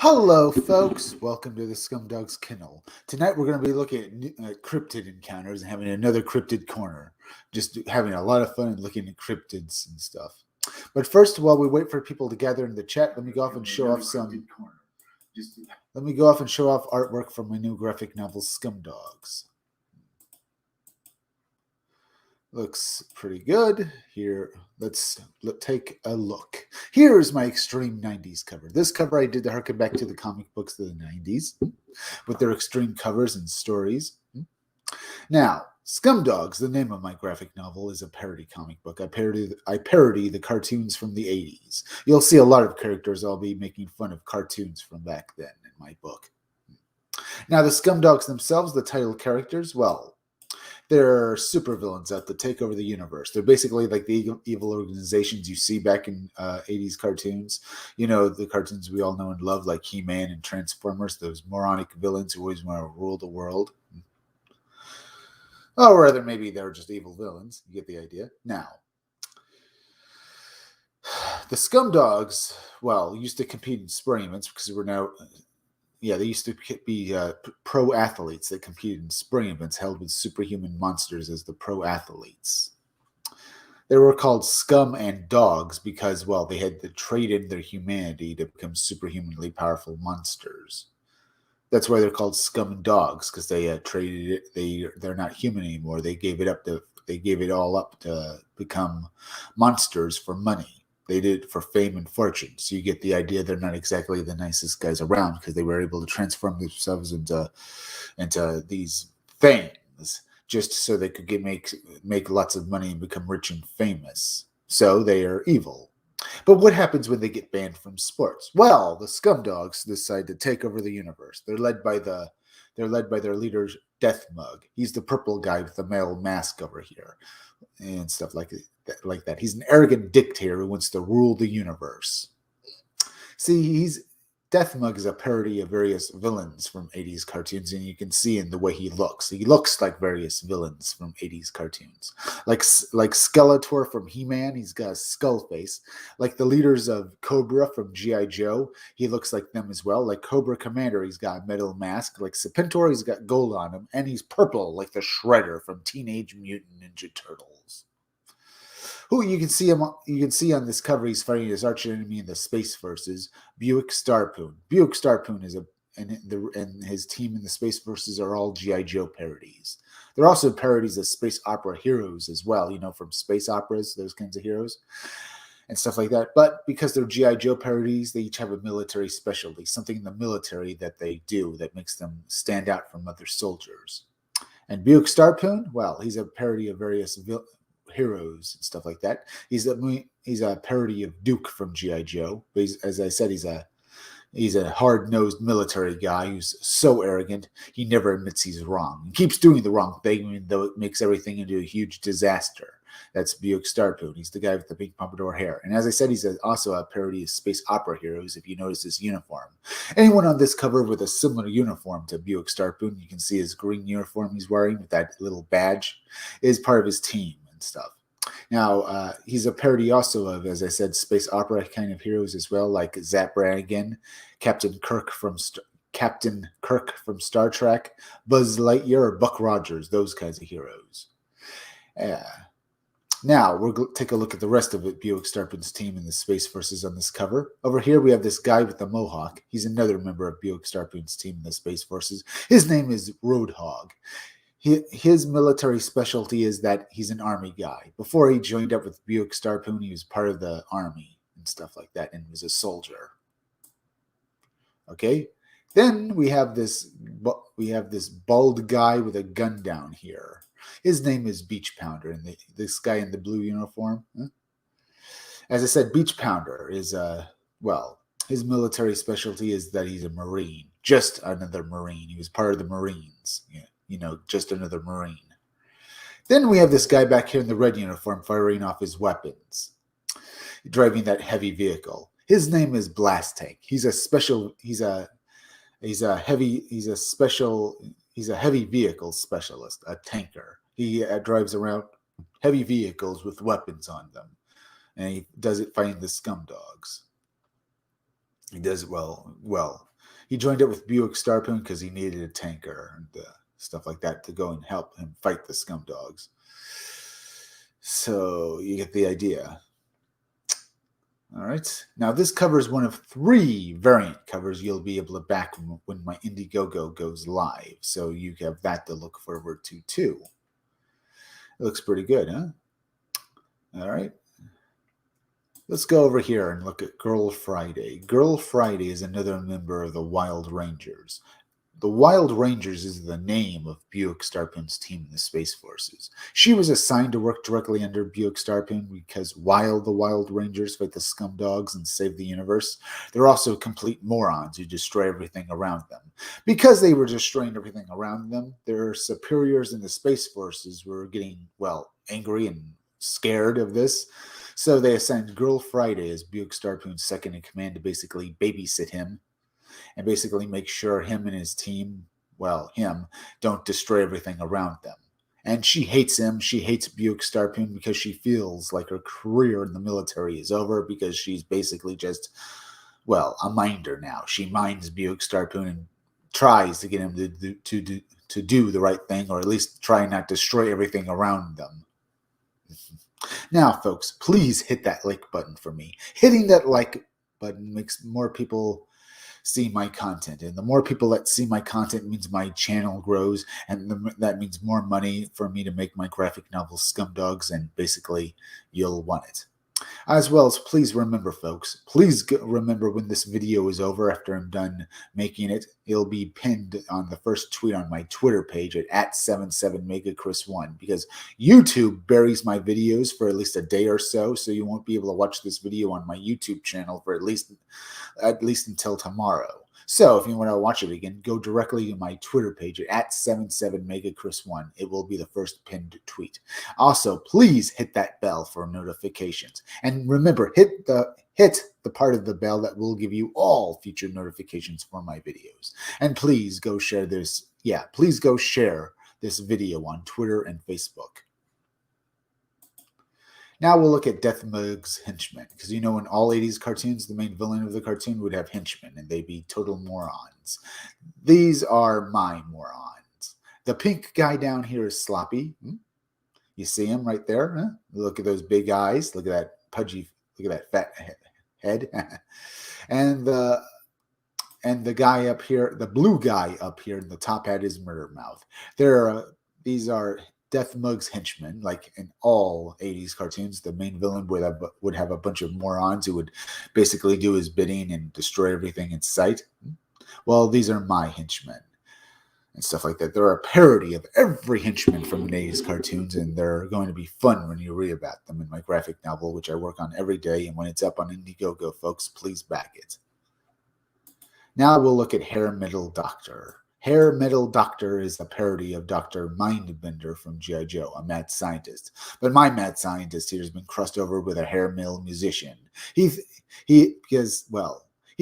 Hello, folks. Welcome to the Scumdogs Kennel. Tonight we're going to be looking at cryptid encounters and having another cryptid corner. Just having a lot of fun and looking at cryptids and stuff. But first, while we wait for people to gather in the chat, let me go off and show off artwork from my new graphic novel, Scumdogs. Looks pretty good. Here, let's take a look. Here's my extreme 90s cover. This cover I did to harken back to the comic books of the 90s with their extreme covers and stories. Now, Scumdogs, the name of my graphic novel, is a parody comic book. I parody the cartoons from the 80s. You'll see a lot of characters I'll be making fun of cartoons from back then in my book. Now, the Scumdogs themselves, the title characters, well, they're supervillains out to take over the universe. They're basically like the evil organizations you see back in 80s cartoons. You know, the cartoons we all know and love, like He-Man and Transformers, those moronic villains who always want to rule the world. Or rather, maybe they're just evil villains. You get the idea. Now, the Scumdogs, well, used to compete in sporting events because we're now... they used to be pro athletes that competed in spring events held with superhuman monsters as the pro athletes. They were called Scum and Dogs because, well, they had to trade in their humanity to become superhumanly powerful monsters. That's why they're called Scum and Dogs, because they traded it. They're not human anymore. They gave it all up to become monsters for money. They did it for fame and fortune. So you get the idea they're not exactly the nicest guys around because they were able to transform themselves into these things just so they could make lots of money and become rich and famous. So they are evil. But what happens when they get banned from sports? Well, the Scumdogs decide to take over the universe. They're led by their leader, Death Mug. He's the purple guy with the male mask over here and stuff like that. He's an arrogant dictator who wants to rule the universe. See, Death Mug is a parody of various villains from 80s cartoons, and you can see in the way he looks. He looks like various villains from 80s cartoons. Like Skeletor from He-Man, he's got a skull face. Like the leaders of Cobra from G.I. Joe, he looks like them as well. Like Cobra Commander, he's got a metal mask. Like Serpentor, he's got gold on him, and he's purple like the Shredder from Teenage Mutant Ninja Turtles. Who you can see on this cover, he's fighting his arch enemy in the Space Forces, Buick Starpoon. Buick Starpoon and his team in the Space Forces are all G.I. Joe parodies. They're also parodies of space opera heroes as well, from space operas, those kinds of heroes and stuff like that. But because they're G.I. Joe parodies, they each have a military specialty, something in the military that they do that makes them stand out from other soldiers. And Buick Starpoon, well, he's a parody of various heroes and stuff like that. He's a parody of Duke from G.I. Joe. But as I said, he's a hard-nosed military guy who's so arrogant he never admits he's wrong. He keeps doing the wrong thing even though it makes everything into a huge disaster. That's Buick Starpoon. He's the guy with the pink pompadour hair. And as I said, he's also a parody of space opera heroes, if you notice his uniform. Anyone on this cover with a similar uniform to Buick Starpoon, you can see his green uniform he's wearing with that little badge, is part of his team and stuff. Now, he's a parody also of, as I said, space opera kind of heroes as well, like Zap Brannigan, Captain Kirk from Star Trek, Buzz Lightyear, or Buck Rogers, those kinds of heroes. Now, we'll take a look at the rest of Buick Starpoon's team in the Space Forces on this cover. Over here, we have this guy with the mohawk. He's another member of Buick Starpoon's team in the Space Forces. His name is Roadhog. His military specialty is that he's an army guy. Before he joined up with Buick Starpoon, he was part of the army and stuff like that and was a soldier. Okay? Then we have this bald guy with a gun down here. His name is Beach Pounder, and this guy in the blue uniform. As I said, Beach Pounder is, his military specialty is that he's a Marine. Just another Marine. He was part of the Marines. Just another Marine. Then we have this guy back here in the red uniform firing off his weapons, driving that heavy vehicle. His name is Blast Tank. He's a heavy vehicle specialist, a tanker. He drives around heavy vehicles with weapons on them, and he does it fighting the Scumdogs. He does it well. He joined up with Buick Starpoon because he needed a tanker and stuff like that to go and help him fight the scum dogs. So you get the idea. All right. Now this cover is one of 3 variant covers you'll be able to back when my Indiegogo goes live. So you have that to look forward to too. It looks pretty good, huh? All right. Let's go over here and look at Girl Friday. Girl Friday is another member of the Wild Rangers. The Wild Rangers is the name of Buick Starpoon's team in the Space Forces. She was assigned to work directly under Buick Starpoon because while the Wild Rangers fight the scum dogs and save the universe, they're also complete morons who destroy everything around them. Because they were destroying everything around them, their superiors in the Space Forces were getting, well, angry and scared of this. So they assigned Girl Friday as Buick Starpoon's second in command to basically babysit him and basically make sure him and his team, well, him, don't destroy everything around them. And she hates him. She hates Buick Starpoon because she feels like her career in the military is over because she's basically just, well, a minder now. She minds Buick Starpoon and tries to get him to do the right thing, or at least try not to destroy everything around them. Now, folks, please hit that like button for me. Hitting that like button makes more people see my content, and the more people that see my content means my channel grows, and that means more money for me to make my graphic novel Scum Dogs, and basically you'll want it. As well as, please remember, folks, please remember when this video is over, after I'm done making it, it'll be pinned on the first tweet on my Twitter page at 77megachris1, because YouTube buries my videos for at least a day or so you won't be able to watch this video on my YouTube channel for at least until tomorrow. So if you want to watch it again, go directly to my Twitter page at 77megachris1. It will be the first pinned tweet. Also, please hit that bell for notifications. And remember, hit the part of the bell that will give you all future notifications for my videos. And please go share this. Yeah, please go share this video on Twitter and Facebook. Now we'll look at Death Mug's henchmen, because in all 80s cartoons, the main villain of the cartoon would have henchmen, and they'd be total morons. These are my morons. The pink guy down here is Sloppy. You see him right there? Huh? Look at those big eyes. Look at that pudgy, look at that fat head. And the guy up here, the blue guy up here in the top hat is Murder Mouth. These are Death Mug's henchmen. Like in all 80s cartoons, the main villain would have a bunch of morons who would basically do his bidding and destroy everything in sight. Well, these are my henchmen and stuff like that. They're a parody of every henchman from the 80s cartoons, and they're going to be fun when you read about them in my graphic novel, which I work on every day. And when it's up on Indiegogo, folks, please back it. Now we'll look at Hair Metal Doctor. Hair Metal Doctor is a parody of Dr. Mindbender from G.I. Joe, a mad scientist. But my mad scientist here has been crossed over with a hair metal musician. He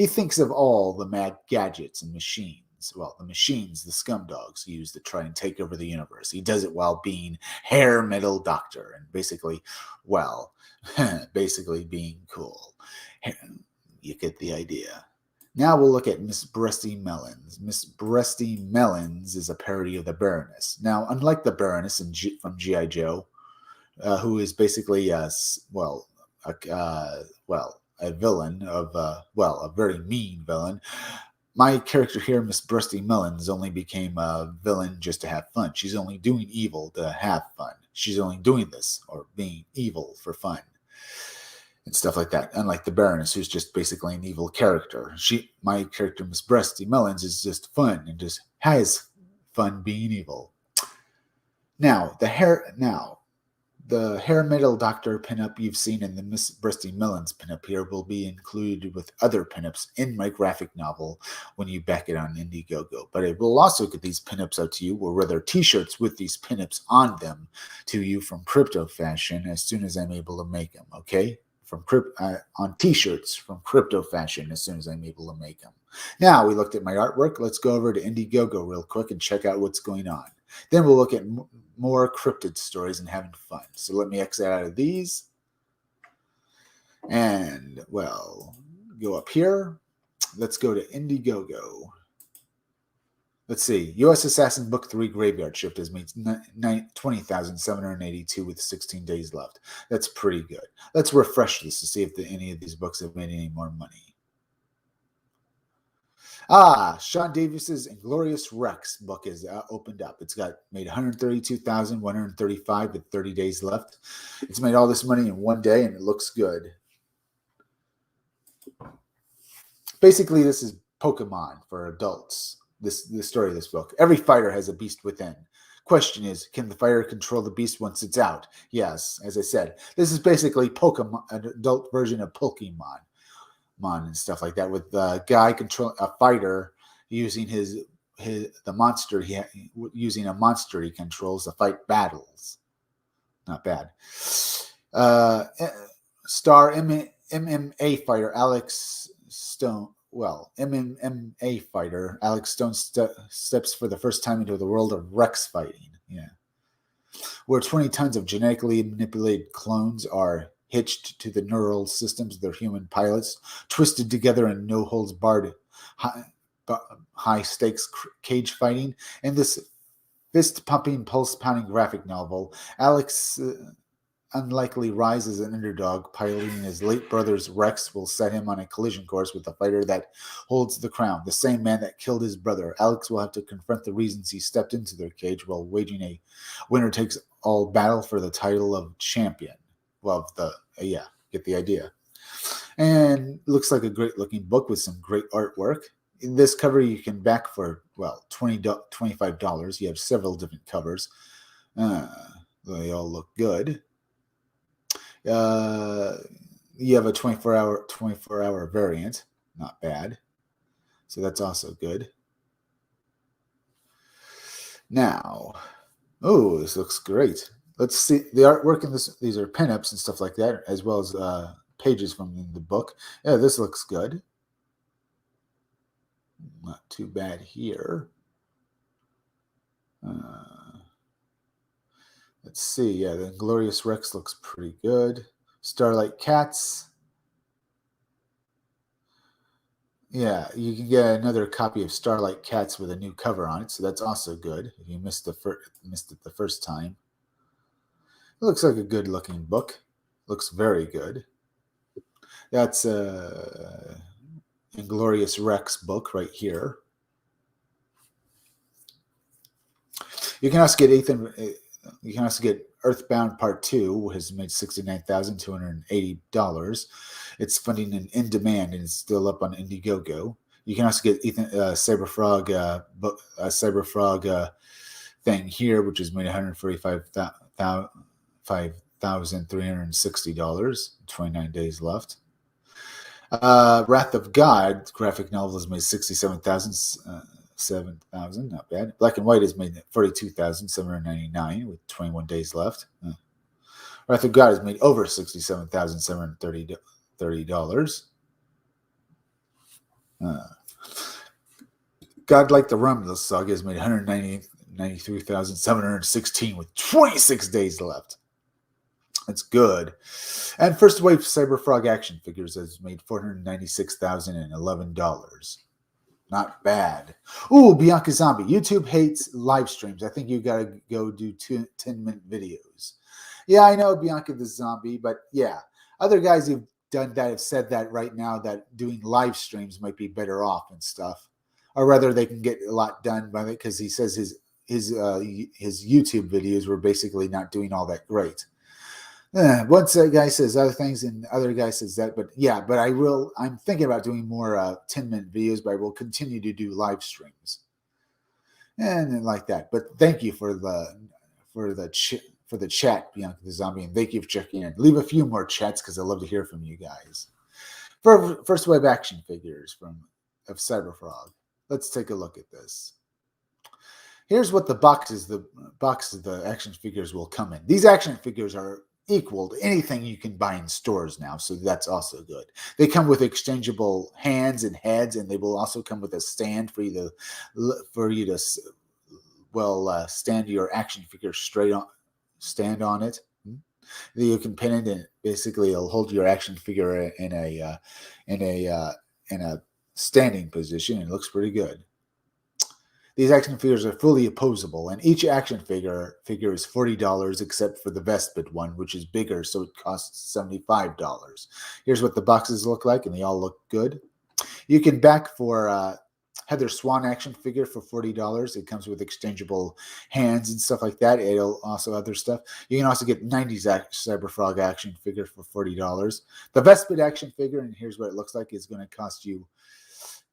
thinks of all the mad gadgets and machines. Well, the machines the scum dogs use to try and take over the universe. He does it while being Hair Metal Doctor and basically being cool. You get the idea. Now we'll look at Miss Breasty Melons. Miss Breasty Melons is a parody of the Baroness. Now, unlike the Baroness from G.I. Joe, who is basically a villain of a very mean villain, my character here, Miss Breasty Melons, only became a villain just to have fun. She's only doing evil to have fun. She's only doing this or being evil for fun. And stuff like that. Unlike the Baroness, who's just basically an evil character. My character, Miss Breasty Melons, is just fun and just has fun being evil. Now, the Hair Metal Doctor pinup you've seen in the Miss Breasty Melons pinup here will be included with other pinups in my graphic novel when you back it on Indiegogo. But it will also get these pinups out to you, or rather t-shirts with these pinups on them to you from Crypto Fashion as soon as I'm able to make them, okay? On t-shirts from Crypto Fashion as soon as I'm able to make them. Now we looked at my artwork. Let's go over to Indiegogo real quick and check out what's going on. Then we'll look at more cryptid stories and having fun. So let me exit out of these. And, well, go up here. let's go to Indiegogo. Let's see. U.S. Assassin Book 3 Graveyard Shift has made 20,782 with 16 days left. That's pretty good. Let's refresh this to see if any of these books have made any more money. Sean Davis's Inglorious Rex book is opened up. It's made 132,135 with 30 days left. It's made all this money in one day, and it looks good. Basically, this is Pokemon for adults. The story of this book. Every fighter has a beast within. Question is, can the fighter control the beast once it's out? Yes, as I said, this is basically Pokemon, an adult version of Pokemon, and stuff like that. With a fighter using the monster using a monster he controls to fight battles. Not bad. Star MMA fighter Alex Stone. Well, MMA fighter Alex Stone steps for the first time into the world of Rex fighting. Yeah, where 20 tons of genetically manipulated clones are hitched to the neural systems of their human pilots, twisted together in no-holds-barred high-stakes cage fighting. In this fist-pumping, pulse-pounding graphic novel, Alex unlikely rise as an underdog, piloting his late brother's Rex will set him on a collision course with the fighter that holds the crown, the same man that killed his brother. Alex will have to confront the reasons he stepped into their cage while waging a winner-takes-all battle for the title of champion. Well, get the idea. And looks like a great-looking book with some great artwork. In this cover, you can back for, $25. You have several different covers. They all look good. You have a 24-hour variant. Not bad. So that's also good. Now, this looks great. Let's see the artwork in this. These are pinups and stuff like that, as well as pages from the book. Yeah, this looks good. Not too bad here. Let's see. Yeah, the Inglorious Rex looks pretty good. Starlight Cats. Yeah, you can get another copy of Starlight Cats with a new cover on it, so that's also good. If you missed it the first time, it looks like a good-looking book. Looks very good. That's Inglorious Rex book right here. You can also get Earthbound Part 2, has made $69,280. It's funding in demand, and it's still up on Indiegogo. You can also get Cyberfrog thing here, which is made $145,360. 29 days left. Wrath of God graphic novel has made $67,000, not bad. Black and White has made $42,799 with 21 days left. Wrath of God has made over $67,730. God Like the Rum Saga has made $193,716 with 26 days left. That's good. And First Wave Cyberfrog action figures has made $496,011. Not bad. Bianca Zombie. YouTube hates live streams. I think you got to go do 10-minute videos. Yeah, I know Bianca the Zombie, but yeah, other guys who've done that have said that right now that doing live streams might be better off and stuff, or rather they can get a lot done by it because he says his YouTube videos were basically not doing all that great. One guy says other things and the other guy says that, but I'm thinking about doing more 10-minute videos, but I will continue to do live streams and like that. But thank you for the chat, Bianca the Zombie, and thank you for checking in. Leave a few more chats because I love to hear from you guys. For First Wave action figures of Cyberfrog, let's take a look at this. Here's what the boxes of the action figures will come in. These action figures are equal to anything you can buy in stores now, so that's also good. They come with exchangeable hands and heads, and they will also come with a stand for you to stand your action figure stand on it. You can pin it, and basically it'll hold your action figure in a standing position. It looks pretty good. These action figures are fully opposable, and each action figure is $40 except for the Vespid one, which is bigger, so it costs $75. Here's what the boxes look like, and they all look good. You can back for Heather Swan action figure for $40. It comes with exchangeable hands and stuff like that. It'll also other stuff. You can also get 90s Cyberfrog action figure for $40. The Vespid action figure, and here's what it looks like, is going to cost you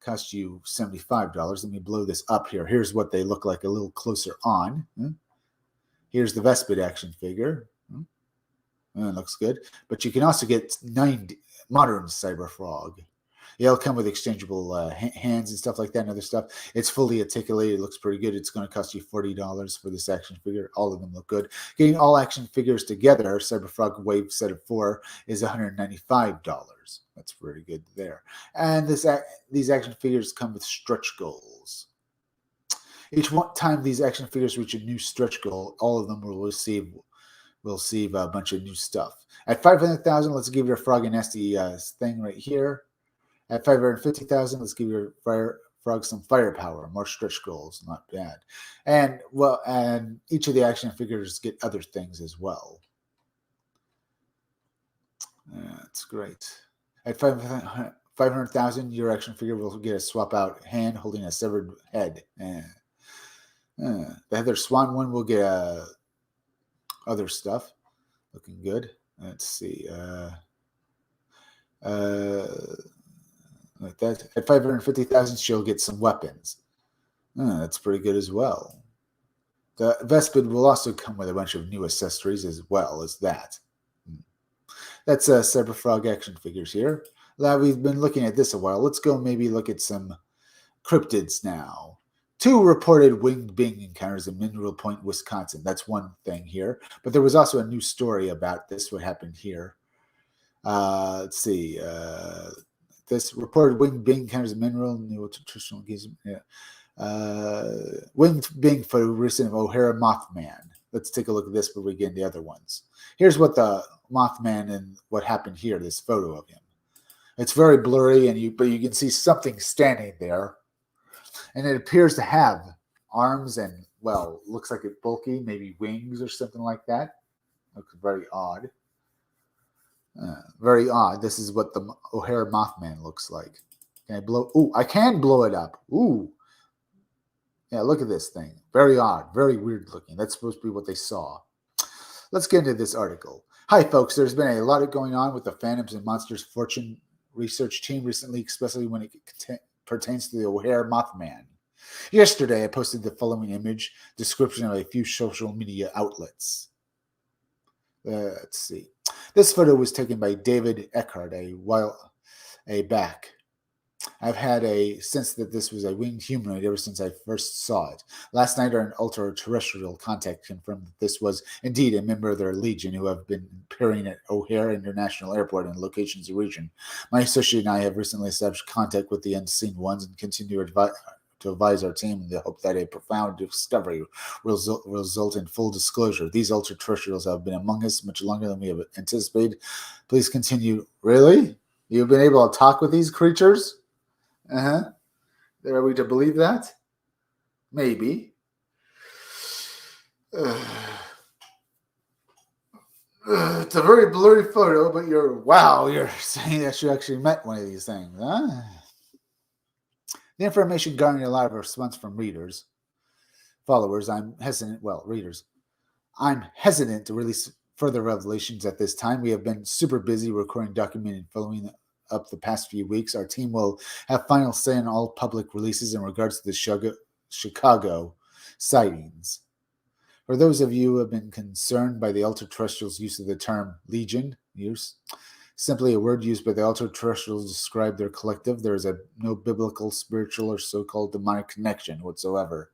$75. Let me blow this up here. Here's what they look like a little closer on. Here's the Vespid action figure. It looks good. But you can also get 90 modern Cyberfrog. It'll come with exchangeable hands and stuff like that and other stuff. It's fully articulated. It looks pretty good. It's going to cost you $40 for this action figure. All of them look good. Getting all action figures together, Cyberfrog Wave set of 4, is $195. That's pretty good there. And these action figures come with stretch goals. Each time these action figures reach a new stretch goal, all of them will receive a bunch of new stuff. At 500,000, let's give your Frog and Nasty thing right here. At 550,000, let's give your Frog some firepower, more stretch goals, not bad. And each of the action figures get other things as well. That's great. At 500,000, your action figure will get a swap out hand holding a severed head. The Heather Swan one will get other stuff. Looking good. Let's see. Like that. At 550,000, she'll get some weapons. That's pretty good as well. The Vespid will also come with a bunch of new accessories as well as that. That's Cyberfrog action figures here. Now, we've been looking at this a while. Let's go maybe look at some cryptids now. 2 reported winged being encounters in Mineral Point, Wisconsin. That's one thing here. But there was also a new story about this, what happened here. Let's see. This reported winged being encounters in Mineral, nutritional engagement. Winged being photo recent of O'Hara Mothman. Let's take a look at this before we get into the other ones. Here's what the Mothman and what happened here, this photo of him. It's very blurry, but you can see something standing there. And it appears to have arms and, well, looks like it's bulky, maybe wings or something like that. Looks very odd. Very odd. This is what the O'Hara Mothman looks like. Can I blow? Ooh, I can blow it up. Ooh. Yeah, look at this thing. Very odd. Very weird looking. That's supposed to be what they saw. Let's get into this article. Hi, folks. There's been a lot going on with the Phantoms and Monsters Fortune research team recently, especially when it pertains to the O'Hara Mothman. Yesterday, I posted the following image description of a few social media outlets. Let's see. This photo was taken by David Eckhart a while back. I've had a sense that this was a winged humanoid ever since I first saw it. Last night, our ultra-terrestrial contact confirmed that this was indeed a member of their legion who have been appearing at O'Hare International Airport and locations in the region. My associate and I have recently established contact with the unseen ones and continue to advise our team in the hope that a profound discovery will result in full disclosure. These ultra-terrestrials have been among us much longer than we have anticipated. Please continue. Really? You've been able to talk with these creatures? Are we to believe that? Maybe. It's a very blurry photo, but you're saying that you actually met one of these things, huh? The information garnered a lot of response from followers. I'm hesitant to release further revelations at this time. We have been super busy recording, documenting, following up the past few weeks. Our team will have final say on all public releases in regards to the Chicago sightings. For those of you who have been concerned by the ultra-terrestrials' use of the term legion, simply a word used by the ultra-terrestrials to describe their collective, there is no biblical, spiritual, or so-called demonic connection whatsoever.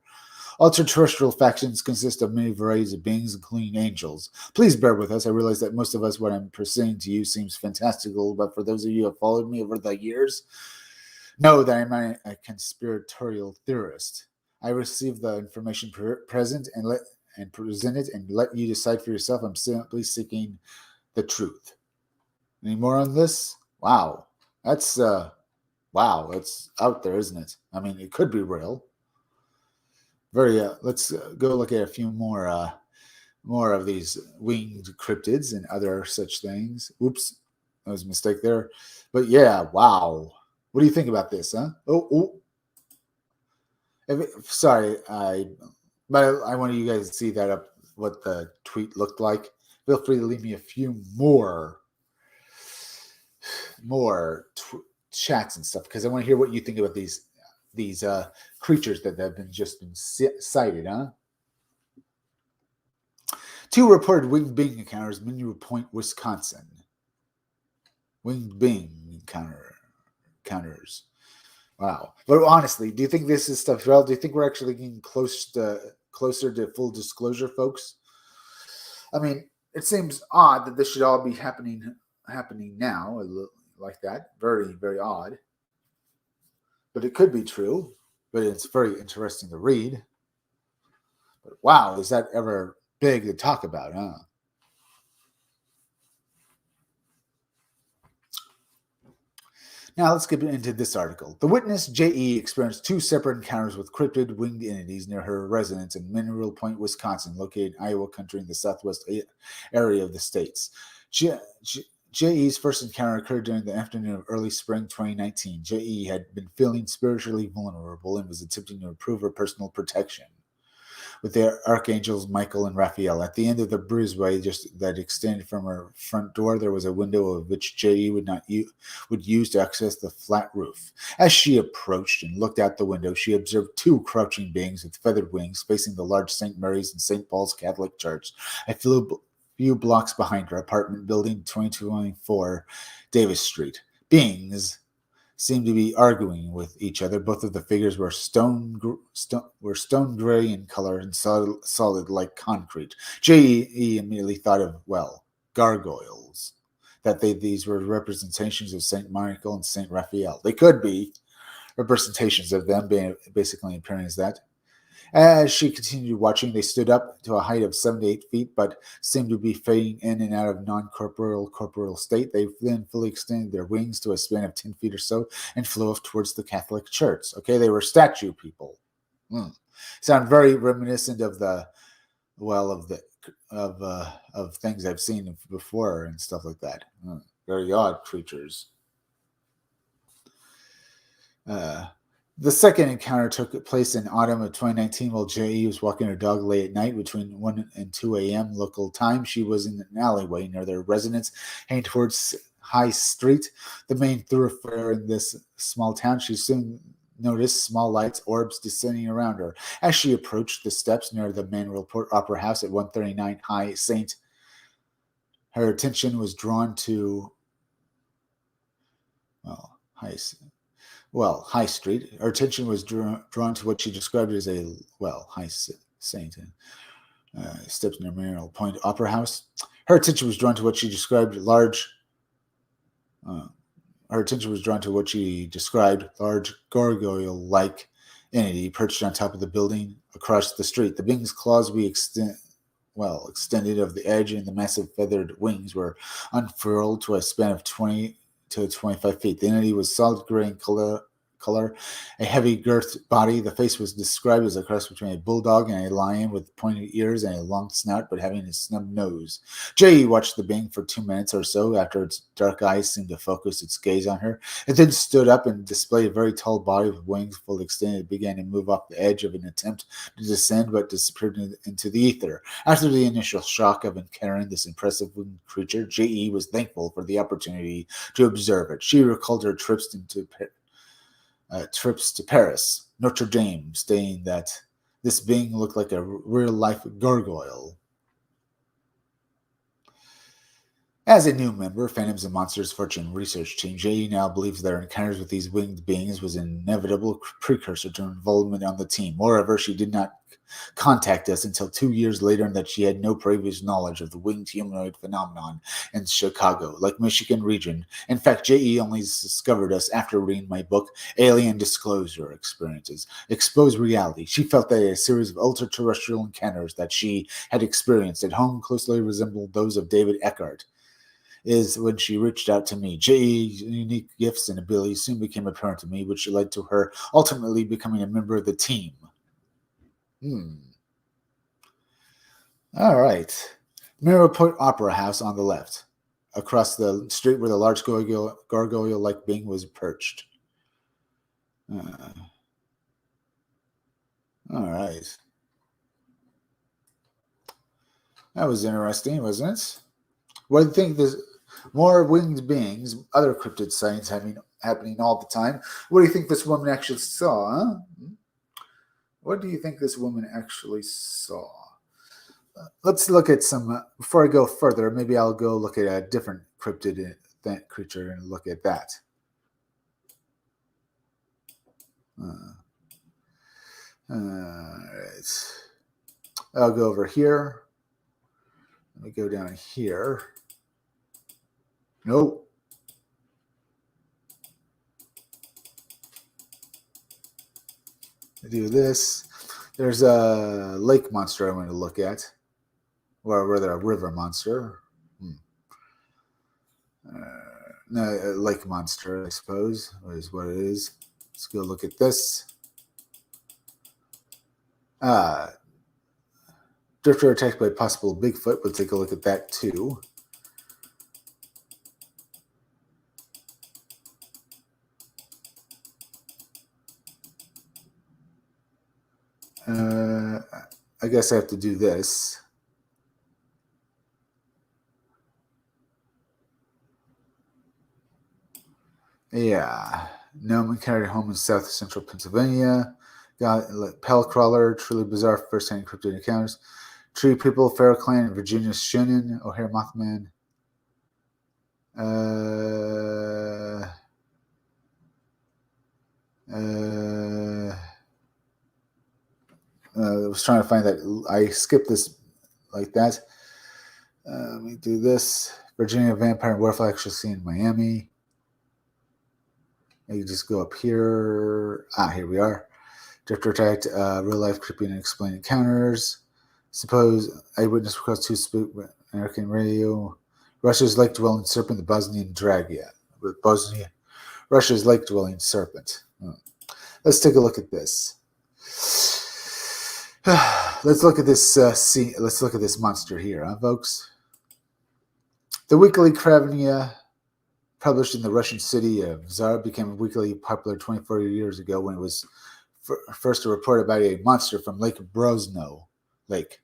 Ultra-terrestrial factions consist of many varieties of beings, including angels. Please bear with us. I realize that most of us, what I'm presenting to you seems fantastical, but for those of you who have followed me over the years, know that I'm a conspiratorial theorist. I received the information present and present it and let you decide for yourself. I'm simply seeking the truth. Any more on this? Wow. That's Wow, that's out there, isn't it? I mean, it could be real. Very. Let's go look at a few more of these winged cryptids and other such things. Oops, that was a mistake there. But yeah, wow. What do you think about this, huh? Sorry, I wanted you guys to see that up what the tweet looked like. Feel free to leave me a few more chats and stuff because I want to hear what you think about these creatures that have been sighted, huh? Two reported winged being encounters in Mineral Point, Wisconsin. Winged being encounters. Wow. But honestly, do you think this is stuff real? Do you think we're actually getting closer to full disclosure, folks? I mean, it seems odd that this should all be happening now, like that. Very, very odd. But it could be true. But it's very interesting to read. But wow, is that ever big to talk about, huh? Now let's get into this article. The witness, J.E., experienced two separate encounters with cryptid winged entities near her residence in Mineral Point, Wisconsin, located in Iowa country in the southwest area of the states. J.E.'s first encounter occurred during the afternoon of early spring 2019. J.E. had been feeling spiritually vulnerable and was attempting to improve her personal protection with the archangels Michael and Raphael. At the end of the breezeway that extended from her front door, there was a window of which J.E. would use to access the flat roof. As she approached and looked out the window, she observed two crouching beings with feathered wings facing the large St. Mary's and St. Paul's Catholic Church. A few blocks behind her apartment building, 2224 Davis Street. Beings seemed to be arguing with each other. Both of the figures were stone gray in color and solid like concrete. J.E. immediately thought of, well, gargoyles. These were representations of Saint Michael and Saint Raphael. They could be representations of them being basically appearing as that. As she continued watching, they stood up to a height of 7 to 8 feet, but seemed to be fading in and out of corporeal state. They then fully extended their wings to a span of 10 feet or so and flew off towards the Catholic Church. Okay, they were statue people. Sound very reminiscent of of things I've seen before and stuff like that. Very odd creatures. The second encounter took place in autumn of 2019 while J.E. was walking her dog late at night between 1 and 2 a.m. local time. She was in an alleyway near their residence, heading towards High Street, the main thoroughfare in this small town. She soon noticed small lights, orbs descending around her. As she approached the steps near the Manuel Port Opera House at 139 High St., her attention was drawn to High Street. Her attention was drawn to what she described as High Saint steps near Manuel Point Opera House. Her attention was drawn to what she described large gargoyle-like entity perched on top of the building across the street. The being's claws extended of the edge, and the massive feathered wings were unfurled to a span of 20 to 25 feet. The entity was solid gray in color, a heavy girthed body. The face was described as a cross between a bulldog and a lion with pointed ears and a long snout, but having a snub nose. Jay watched the being for 2 minutes or so after its dark eyes seemed to focus its gaze on her. It then stood up and displayed a very tall body with wings fully extended. It began to move off the edge of an attempt to descend, but disappeared into the ether. After the initial shock of encountering this impressive winged creature, J.E. was thankful for the opportunity to observe it. She recalled her trips to Paris, Notre Dame, stating that this being looked like a real-life gargoyle. As a new member, Phantoms and Monsters Fortune research team, J.E. now believes their encounters with these winged beings was an inevitable precursor to her involvement on the team. Moreover, she did not contact us until 2 years later, and that she had no previous knowledge of the winged humanoid phenomenon in Chicago, like Michigan region. In fact, J.E. only discovered us after reading my book, Alien Disclosure Experiences, Exposed Reality. She felt that a series of ultra-terrestrial encounters that she had experienced at home closely resembled those of David Eckhart is when she reached out to me. J.E.'s unique gifts and abilities soon became apparent to me, which led to her ultimately becoming a member of the team. All right. Mirrorport Opera House on the left, across the street where the large gargoyle-like being was perched. All right. That was interesting, wasn't it? What do you think? There's more winged beings, other cryptid sightings happening all the time. What do you think this woman actually saw? Huh? What do you think this woman actually saw? Let's look at some. Before I go further, maybe I'll go look at a different cryptid creature and look at that. All right. I'll go over here. Let me go down here. Nope. I do this. There's a lake monster I want to look at. Or rather, a river monster. No, a lake monster, I suppose, is what it is. Let's go look at this. Drifter attacked by possible Bigfoot. We'll take a look at that too. I guess I have to do this. Yeah. Gnome carried home in south central Pennsylvania. Got Pell Crawler, truly bizarre first-hand cryptid encounters. Tree People, Feral Clan, Virginia Shunin, O'Hare Mothman. I was trying to find that. I skipped this like that. Let me do this. Virginia Vampire and Werewolf actually seen in Miami. You just go up here. Here we are. Drifter attacked real life creepy and unexplained encounters. Suppose eyewitness request to spook American radio. Russia's lake dwelling serpent, the Bosnian Dragia. Russia's lake dwelling serpent. Let's take a look at this. Let's look at this. Let's look at this monster here, huh, folks? The weekly Kravnia, published in the Russian city of Zar, became weekly popular 24 years ago when it was first reported about a monster from Lake Brosno Lake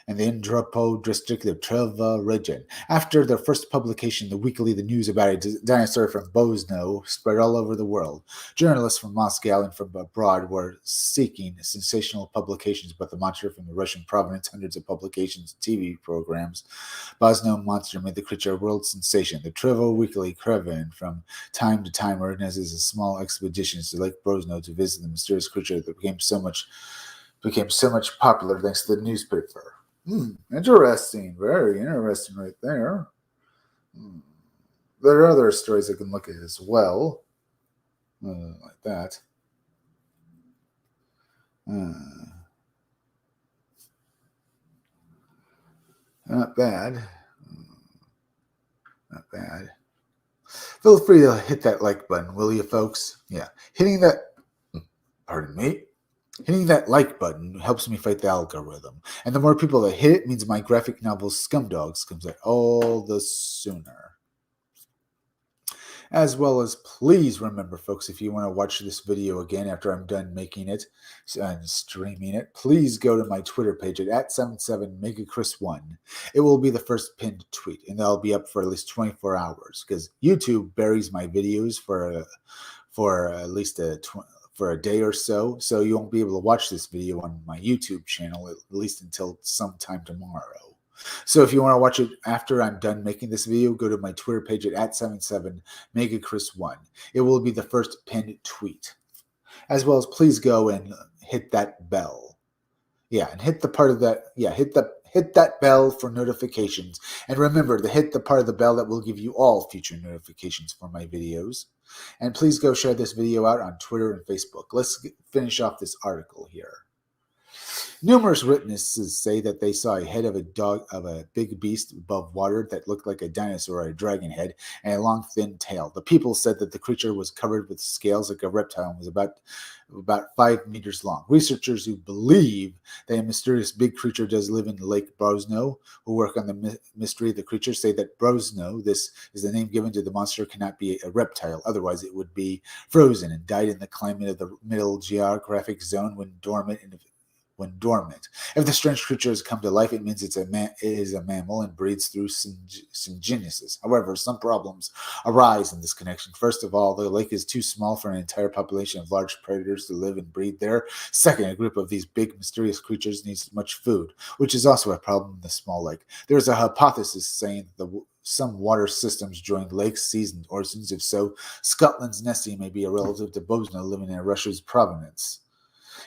in the Indropo district of Trelva region. After their first publication, the news about a dinosaur from Bosno spread all over the world. Journalists from Moscow and from abroad were seeking sensational publications about the monster from the Russian provenance, hundreds of publications and TV programs. Bosno monster made the creature a world sensation. The Trelva Weekly Kraven from time to time organizes a small expeditions to Lake Brosno to visit the mysterious creature that became so much popular thanks to the newspaper. Interesting. Very interesting right there. There are other stories I can look at as well. Like that. Not bad. Not bad. Feel free to hit that like button, will you, folks? Yeah. Hitting that like button helps me fight the algorithm. And the more people that hit it means my graphic novel Scumdogs comes out all the sooner. As well as, please remember, folks, if you want to watch this video again after I'm done making it and streaming it, please go to my Twitter page at 77megachris1. It will be the first pinned tweet, and that'll be up for at least 24 hours because YouTube buries my videos for at least for a day or so, so you won't be able to watch this video on my YouTube channel at least until sometime tomorrow. So if you want to watch it after I'm done making this video, go to my Twitter page at 77megachris1. It will be the first pinned tweet. As well as, please go and hit that bell. Yeah, and hit the part of that. Yeah, hit that bell for notifications. And remember to hit the part of the bell that will give you all future notifications for my videos. And please go share this video out on Twitter and Facebook. Let's finish off this article here. Numerous witnesses say that they saw a head of a big beast above water that looked like a dinosaur or a dragon head and a long thin tail. The people said that the creature was covered with scales like a reptile and was about 5 meters long. Researchers who believe that a mysterious big creature does live in Lake Brosno, who work on the mystery of the creature, say that Brosno, this is the name given to the monster, cannot be a reptile. Otherwise, it would be frozen and died in the climate of the middle geographic zone when dormant. If the strange creature has come to life, it means it is a mammal and breeds through syngenesis. However, some problems arise in this connection. First of all, the lake is too small for an entire population of large predators to live and breed there. Second, a group of these big, mysterious creatures needs much food, which is also a problem in the small lake. There is a hypothesis saying that some water systems join lakes, seas, and oceans. If so, Scotland's Nessie may be a relative to Bosna living in Russia's province.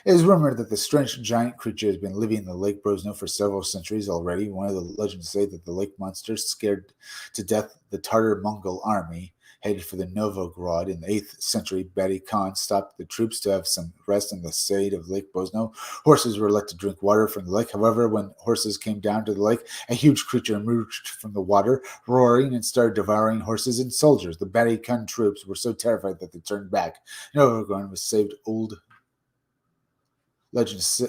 It is rumored that the strange giant creature has been living in the Lake Brosno for several centuries already. One of the legends say that the lake monster scared to death the Tartar Mongol army headed for the Novgorod in the 8th century. Badi Khan stopped the troops to have some rest in the shade of Lake Brosno. Horses were let to drink water from the lake. However, when horses came down to the lake, a huge creature emerged from the water, roaring and started devouring horses and soldiers. The Badi Khan troops were so terrified that they turned back. Novgorod was saved. Old legends,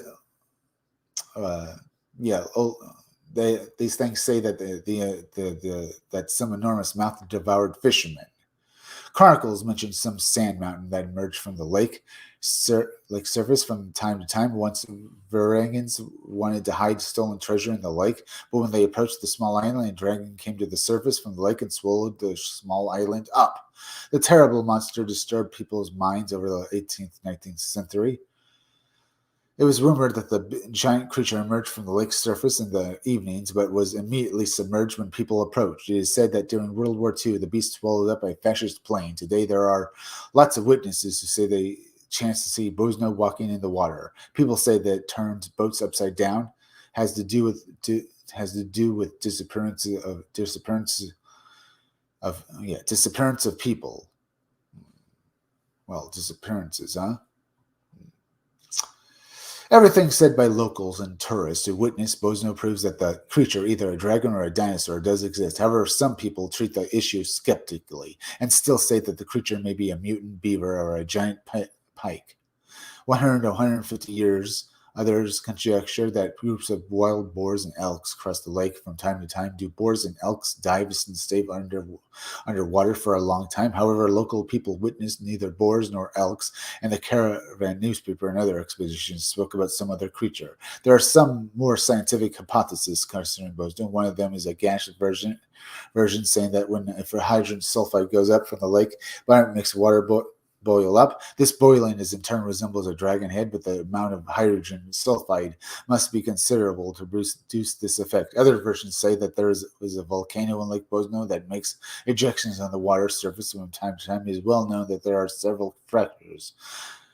uh, yeah, these things say that that some enormous mouth devoured fishermen. Chronicles mention some sand mountain that emerged from the lake surface from time to time. Once Varangans wanted to hide stolen treasure in the lake, but when they approached the small island, a dragon came to the surface from the lake and swallowed the small island up. The terrible monster disturbed people's minds over the 18th, 19th century. It was rumored that the giant creature emerged from the lake's surface in the evenings, but was immediately submerged when people approached. It is said that during World War II, the beast swallowed up a fascist plane. Today, there are lots of witnesses who say they chance to see Bosno walking in the water. People say that it turns boats upside down, has to do with disappearance of people. Well, disappearances, huh? Everything said by locals and tourists who witnessed Bosno proves that the creature, either a dragon or a dinosaur, does exist. However, some people treat the issue skeptically and still say that the creature may be a mutant beaver or a giant pike. 100 to 150 years, others conjecture that groups of wild boars and elks cross the lake from time to time. Do boars and elks dive and stay underwater for a long time? However, local people witnessed neither boars nor elks, and the Caravan newspaper and other expeditions spoke about some other creature. There are some more scientific hypotheses concerning Bosno. One of them is a gaseous version saying that if hydrogen sulfide goes up from the lake, violent mixed water boil up. This boiling is in turn resembles a dragon head, but the amount of hydrogen sulfide must be considerable to produce this effect. Other versions say that there is a volcano in Lake Bosno that makes ejections on the water surface from time to time. It is well known that there are several fractures